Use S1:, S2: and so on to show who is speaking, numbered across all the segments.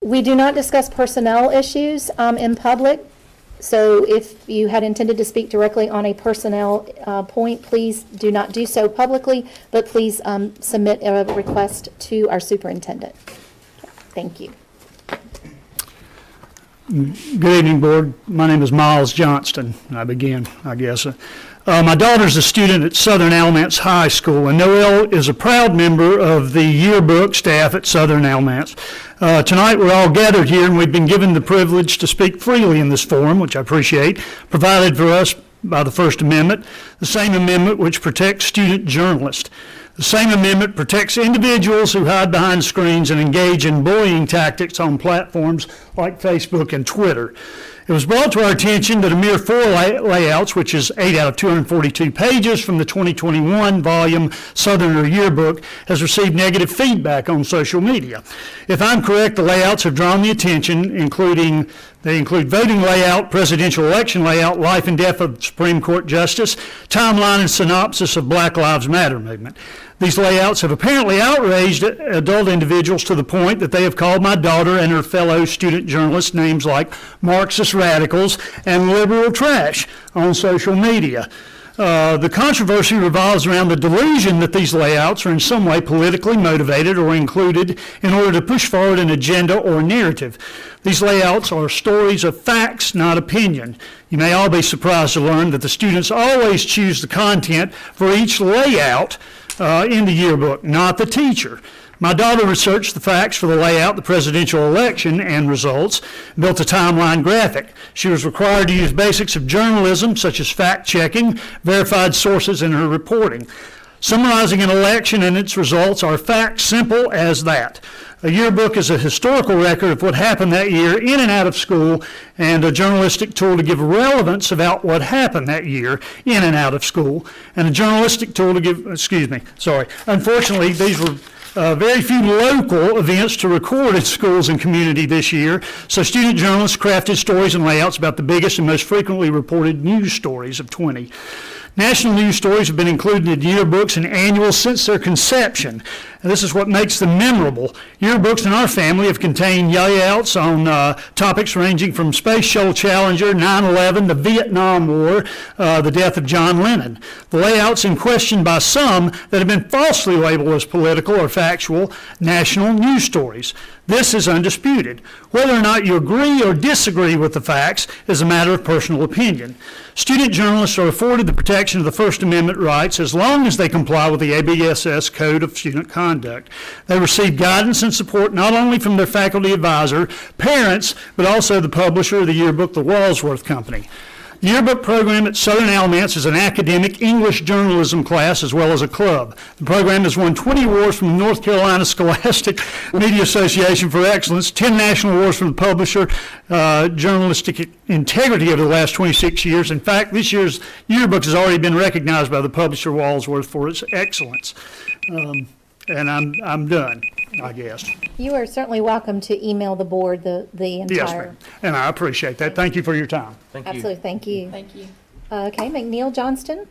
S1: We do not discuss personnel issues in public. So if you had intended to speak directly on a personnel point, please do not do so publicly, but please submit a request to our superintendent. Thank you.
S2: Good evening, Board. My name is Miles Johnston. I begin, I guess. My daughter's a student at Southern Alamance High School, and Noelle is a proud member of the yearbook staff at Southern Alamance. Tonight we're all gathered here, and we've been given the privilege to speak freely in this forum, which I appreciate, provided for us by the First Amendment, the same amendment which protects student journalists. The same amendment protects individuals who hide behind screens and engage in bullying tactics on platforms like Facebook and Twitter. It was brought to our attention that a mere 4 layouts, which is 8 out of 242 pages from the 2021 volume Southerner Yearbook, has received negative feedback on social media. If I'm correct, the layouts have drawn the attention, they include voting layout, presidential election layout, life and death of Supreme Court Justice, timeline and synopsis of Black Lives Matter movement. These layouts have apparently outraged adult individuals to the point that they have called my daughter and her fellow student journalists names like Marxist radicals and liberal trash on social media. The controversy revolves around the delusion that these layouts are in some way politically motivated or included in order to push forward an agenda or narrative. These layouts are stories of facts, not opinion. You may all be surprised to learn that the students always choose the content for each layout in the yearbook, not the teacher. My daughter researched the facts for the layout, the presidential election, and results, built a timeline graphic. She was required to use basics of journalism, such as fact-checking, verified sources in her reporting. Summarizing an election and its results are facts simple as that. A yearbook is a historical record of what happened that year in and out of school, and a journalistic tool to give relevance about what happened that year in and out of school, and a journalistic tool to give, unfortunately, these were very few local events to record in schools and community this year, so student journalists crafted stories and layouts about the biggest and most frequently reported news stories of 20. National news stories have been included in yearbooks and annuals since their conception. And this is what makes them memorable. Yearbooks in our family have contained layouts on topics ranging from Space Shuttle Challenger, 9/11, the Vietnam War, the death of John Lennon. The layouts in question by some that have been falsely labeled as political or factual national news stories. This is undisputed. Whether or not you agree or disagree with the facts is a matter of personal opinion. Student journalists are afforded the protection of the First Amendment rights as long as they comply with the ABSS Code of Student Conduct. They receive guidance and support not only from their faculty advisor, parents, but also the publisher of the yearbook, the Walsworth Company. The yearbook program at Southern Alamance is an academic English journalism class as well as a club. The program has won 20 awards from the North Carolina Scholastic Media Association for excellence, 10 national awards from the publisher, journalistic integrity over the last 26 years. In fact, this year's yearbook has already been recognized by the publisher Walsworth for its excellence. And I'm done, I guess.
S1: You are certainly welcome to email the board the entire.
S2: Yes, ma'am. And I appreciate that. Thank you for your time.
S3: Thank you.
S1: Absolutely, thank you.
S4: Thank you.
S1: Okay, McNeil Johnston.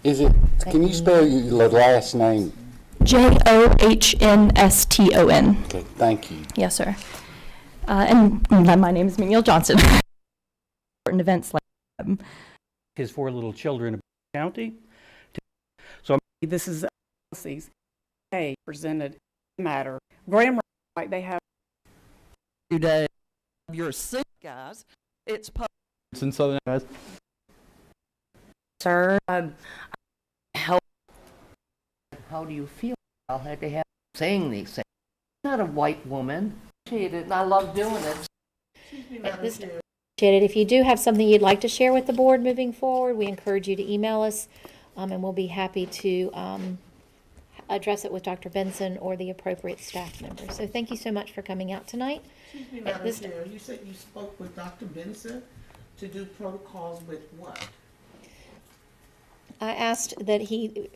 S5: Is it, can you spell your last name?
S4: Johnston.
S5: Okay, thank you.
S4: Yes, sir. And my name is McNeil Johnson. Important events like
S6: his 4 little children in the county.
S7: This is policies presented matter. Grammar, like they have
S8: today. You're sick, guys. It's
S3: In Southern guys.
S7: sir.
S9: How do you feel about that they have saying these things? I'm not a white woman. I appreciate it, and I love doing it.
S1: If you do have something you'd like to share with the board moving forward, we encourage you to email us, and we'll be happy to address it with Dr. Benson or the appropriate staff member. So thank you so much for coming out tonight.
S10: Excuse me, Madam Chair, you said you spoke with Dr. Benson to do protocols with what?
S1: I asked that he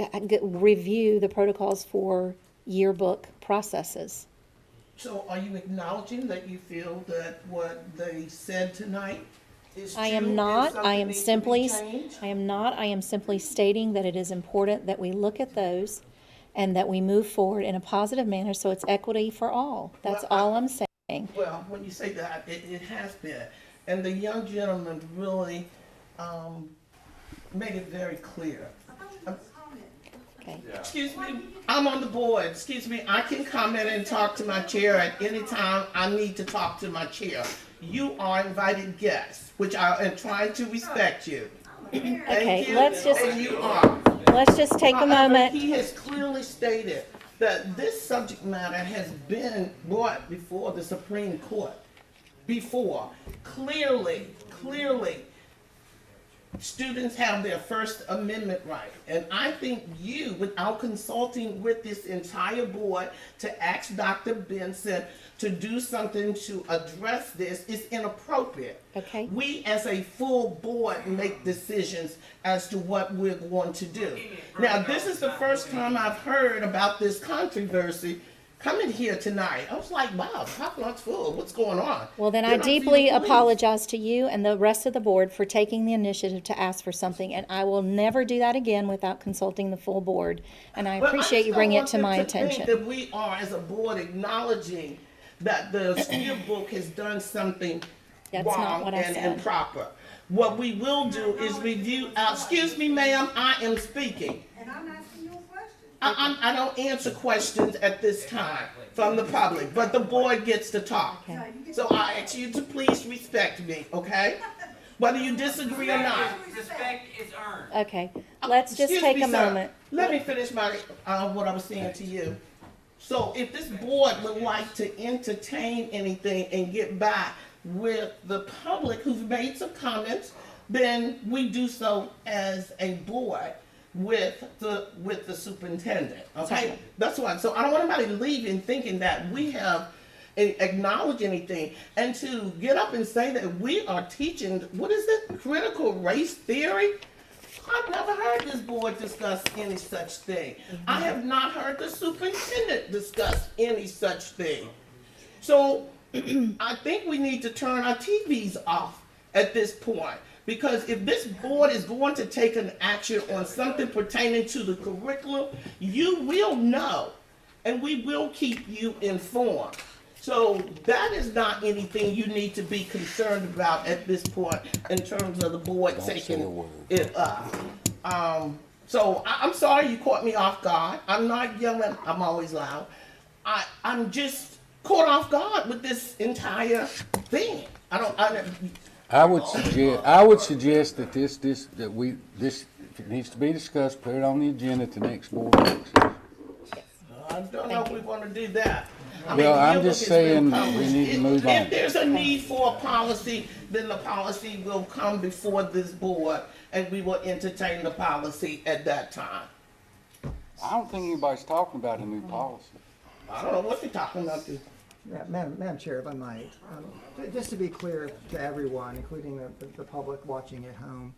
S1: review the protocols for yearbook processes.
S10: So are you acknowledging that you feel that what they said tonight Is
S1: I
S10: true
S1: am
S10: and
S1: not.
S10: something
S1: I am
S10: needs to be
S1: simply,
S10: changed?
S1: I am not. I am simply stating that it is important that we look at those and that we move forward in a positive manner so it's equity for all. That's
S10: Well,
S1: all I'm saying.
S10: Well, when you say that, it has been. And the young gentleman really made it very clear.
S1: Okay.
S10: Excuse me, I'm on the board. Excuse me, I can comment and talk to my chair at any time I need to talk to my chair. You are invited guests, which I am trying to respect you. Thank
S1: Okay,
S10: you,
S1: let's just-
S10: and you are.
S1: Let's just take a
S10: However,
S1: moment.
S10: he has clearly stated that this subject matter has been brought before the Supreme Court. Before, clearly, students have their First Amendment right. And I think you, without consulting with this entire board, to ask Dr. Benson to do something to address this is inappropriate.
S1: Okay.
S10: We, as a full board, make decisions as to what we're going to do. Now, this is the first time I've heard about this controversy coming here tonight. I was like, wow, the parking lot's full. What's going on?
S1: Well, then I
S10: Then see
S1: deeply
S10: the police.
S1: apologize to you and the rest of the board for taking the initiative to ask for something, and I will never do that again without consulting the full board. And I
S10: Well,
S1: appreciate you
S10: just
S1: bringing
S10: don't
S1: it to
S10: want
S1: my
S10: them to think
S1: attention.
S10: that we are, as a board, acknowledging that the yearbook has done something
S1: That's not
S10: wrong
S1: what I
S10: and
S1: said.
S10: improper. What we will do is review, excuse me, ma'am, I am speaking.
S3: And I'm asking you a question.
S10: I don't answer questions at this time from the public, but the board gets to talk. So I ask you to please respect me, okay? Whether you disagree or not.
S3: Respect is earned.
S1: Okay, let's just
S10: Excuse
S1: take
S10: me,
S1: a
S10: sir.
S1: moment.
S10: Let me finish my, what I was saying to you. So if this board would like to entertain anything and get back with the public who've made some comments, then we do so as a board with the superintendent, okay? That's why, so I don't want anybody leaving thinking that we have acknowledged anything. And to get up and say that we are teaching, what is it, critical race theory? I've never heard this board discuss any such thing. I have not heard the superintendent discuss any such thing. So I think we need to turn our TVs off at this point. Because if this board is going to take an action on something pertaining to the curriculum, you will know, and we will keep you informed. So that is not anything you need to be concerned about at this point in terms of the board taking it up. So I'm sorry you caught me off guard. I'm not yelling, I'm always loud. I'm just caught off guard with this entire thing.
S5: I would suggest that this if it needs to be discussed, put it on the agenda at the next board meeting.
S10: I don't know if we want to do that. I
S5: Well,
S10: the
S5: I'm
S10: yearbook
S5: just
S10: has
S5: saying
S10: been published.
S5: we need to move
S10: If
S5: on.
S10: there's a need for a policy, then the policy will come before this board, and we will entertain the policy at that time.
S5: I don't think anybody's talking about a new policy.
S10: I don't know what you're talking about.
S11: Yeah, Madam Chair, if I might, just to be clear to everyone, including the public watching at home,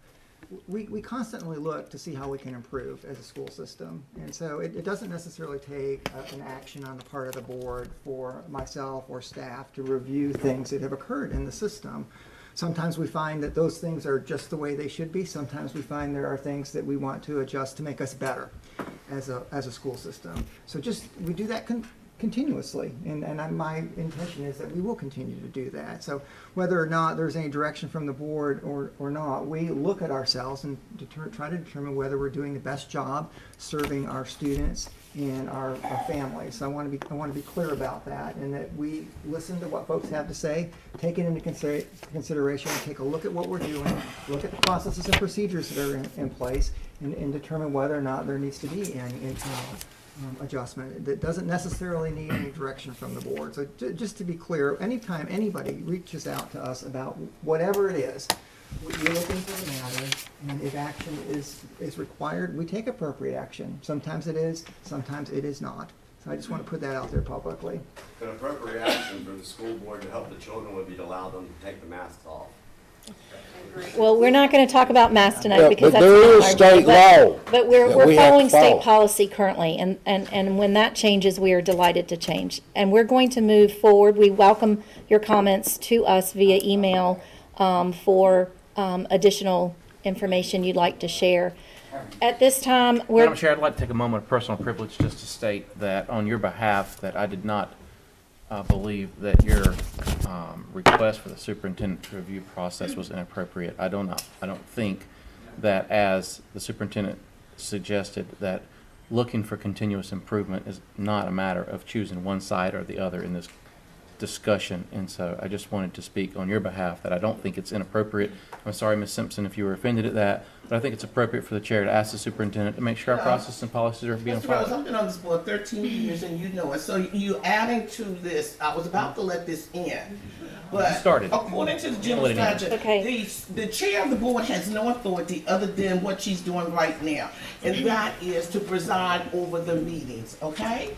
S11: we constantly look to see how we can improve as a school system. And so it doesn't necessarily take an action on the part of the board for myself or staff to review things that have occurred in the system. Sometimes we find that those things are just the way they should be. Sometimes we find there are things that we want to adjust to make us better as a school system. So we do that continuously, and my intention is that we will continue to do that. So whether or not there's any direction from the board or not, we look at ourselves and try to determine whether we're doing the best job serving our students and our families. So I want to be clear about that, and that we listen to what folks have to say, take it into consideration, take a look at what we're doing, look at the processes and procedures that are in place, and determine whether or not there needs to be any internal adjustment that doesn't necessarily need any direction from the board. So just to be clear, anytime anybody reaches out to us about whatever it is, we're looking for the matter, and if action is required, we take appropriate action. Sometimes it is, sometimes it is not. So I just want to put that out there publicly.
S12: An appropriate action for the school board to help the children would be to allow them to take the masks off.
S1: Well, we're not going to talk about masks tonight because
S5: But
S1: that's
S5: there
S1: not
S5: is
S1: our
S5: state
S1: day,
S5: law
S1: but we're
S5: that we have to
S1: following state
S5: follow.
S1: policy currently, and when that changes, we are delighted to change. And we're going to move forward. We welcome your comments to us via email for additional information you'd like to share. At this time,
S13: Madam Chair, I'd like to take a moment of personal privilege just to state that on your behalf that I did not believe that your request for the superintendent review process was inappropriate. I don't think that, as the superintendent suggested, that looking for continuous improvement is not a matter of choosing one side or the other in this discussion. And so I just wanted to speak on your behalf that I don't think it's inappropriate. I'm sorry, Ms. Simpson, if you were offended at that, but I think it's appropriate for the chair to ask the superintendent to make sure our process and policies are being
S10: Mr. Rose,
S13: followed.
S10: I've been on this board 13 years and you know it. So you adding to this, I was about to let this in. But according to the general statute, the chair of the board has no authority other than what she's doing right now. And that is to preside over the meetings, okay?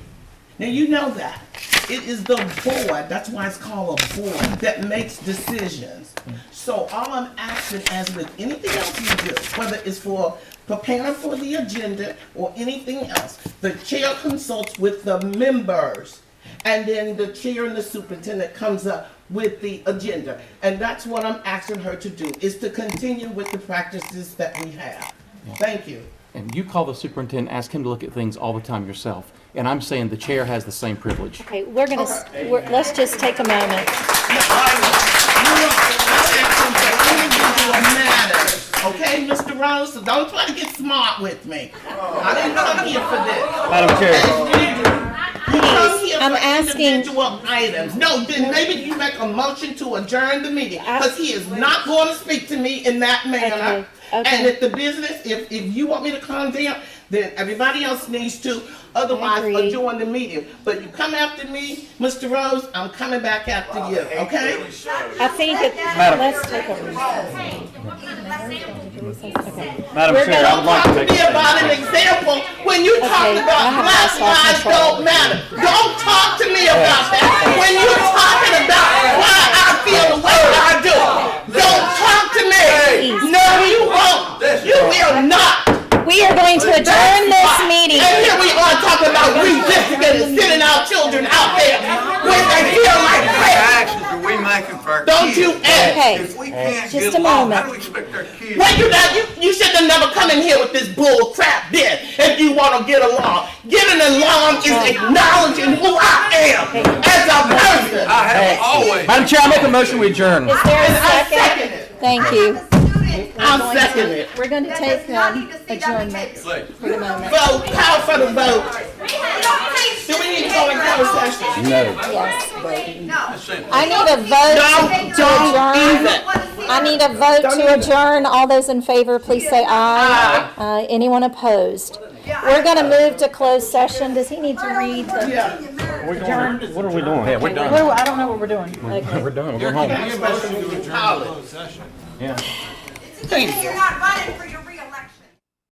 S10: Now you know that. It is the board, that's why it's called a board, that makes decisions. So all I'm asking, as with anything else you do, whether it's for preparing for the agenda or anything else, the chair consults with the members. And then the chair and the superintendent comes up with the agenda. And that's what I'm asking her to do, is to continue with the practices that we have. Thank you.
S13: And you call the superintendent, ask him to look at things all the time yourself. And I'm saying the chair has the same privilege.
S1: Okay, let's just take a moment.
S10: Okay, Mr. Rose, so don't try to get smart with me. I didn't come here for this.
S13: Madam Chair.
S10: You come here
S1: I'm
S10: for
S1: asking-
S10: individual items. No, then maybe you make a motion to adjourn the meeting, because he is not going to speak to me in that manner.
S1: Okay.
S10: And if the business, if you want me to calm down, then everybody else needs to. Otherwise, adjourn the meeting. But you come after me, Mr. Rose, I'm coming back after you, okay?
S1: I think let's take a
S13: Madam Chair, I would like to
S10: Talk to me about an example when you talk about Black Lives Don't Matter. Don't talk to me about that. When you're talking about why I feel the way I do, don't talk to me. No, you won't. You will not.
S1: We are going to adjourn this meeting.
S10: And here we are talking about redistricting and sending our children out there when they feel like crap.
S12: actions are we making for our
S10: Don't
S12: kids?
S10: you ask.
S1: Okay,
S12: If we can't
S1: just
S12: get
S1: a
S12: along,
S1: moment.
S12: how do we expect our kids?
S10: Wait, you should have never come in here with this bull crap then if you want to get along. Getting along is acknowledging who I am as a person.
S12: I have always.
S13: Madam Chair, I make a motion we adjourn.
S1: Is there a
S10: I
S1: second?
S10: second it.
S1: Thank you.
S10: I'll second it.
S1: We're going to take adjournment for the moment.
S10: Vote, call for the vote. Do we need to go in closed session?
S5: No.
S1: Yes.
S12: No.
S1: I need a vote to adjourn. I need a vote to adjourn. All those in favor, please say aye. Anyone opposed? We're going to move to closed session. Does he need to read the adjourn?
S6: What are we doing?
S13: Yeah, we're done.
S7: I don't know what we're doing.
S1: Okay.
S13: We're done. We're going home.
S10: College.
S13: Yeah.
S10: Thank you.
S3: You're not running for your